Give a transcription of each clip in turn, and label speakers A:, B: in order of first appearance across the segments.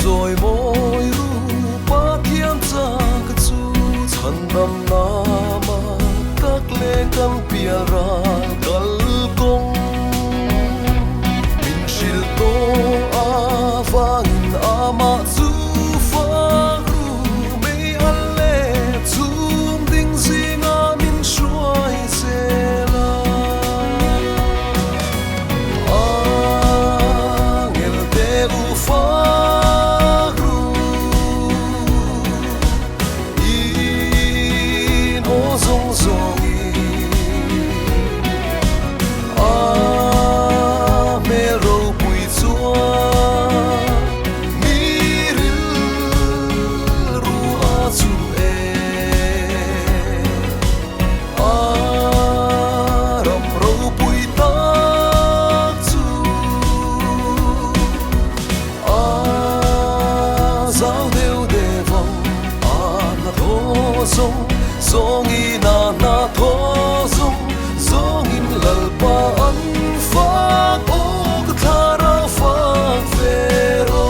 A: rồi môi rupa thiam cha ka chu chan nam na ma tak le kan pia ra kal kong min shil to avangin ama chu fa ru mei alle chum ding zinga min shuai zela angel te u fa zong zong me ro pui chua mi ril ru a chu e ram ro pui ta chu zao deu de vong na tho zong zong na tho zong zong in lalpa an fa o thara fa vero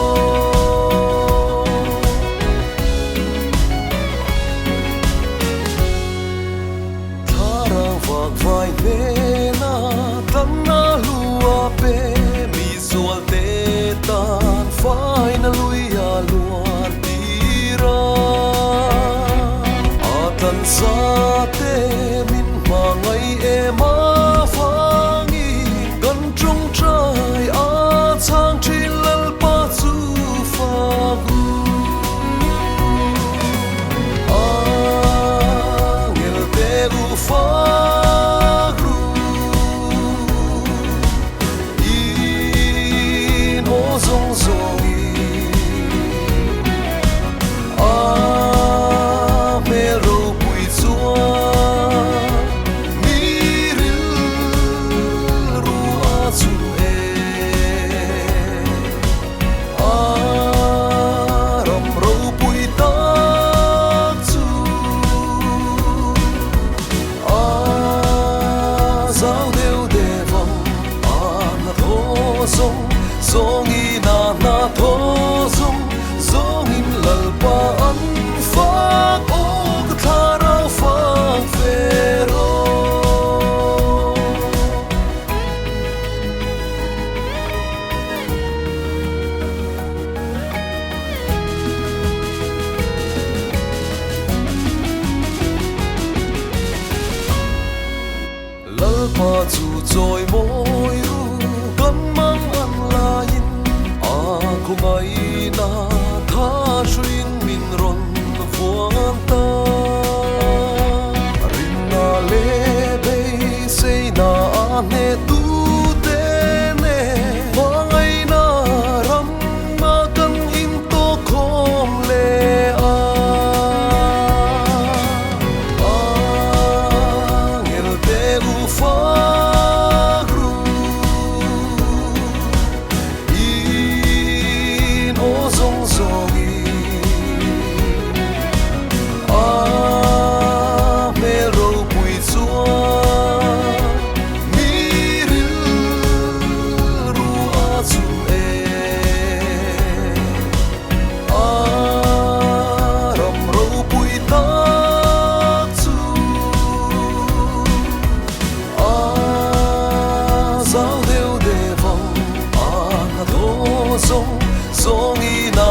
A: thara vak vai ve na tan na lua pe mi zual te tan fai na luia luar tira tan sa te min ma ngai e ma fangi gan trong trai a chang tri lal pa chu fa gu ngel te u fa gu in o zong zong zong na tho zong zong in lalpa an fa o thara fa vero lalpa chu choi moi ru kan mang an lain ko mai na tha shuin min ron vuan ta rin na le be sei na ne tu te ne wangai na ram ma kan in to khom le ngel te u fa zong zong me ro pui chua mi ril ru a chu e ram ro pui ta chu zao deu de vong na tho zong zong na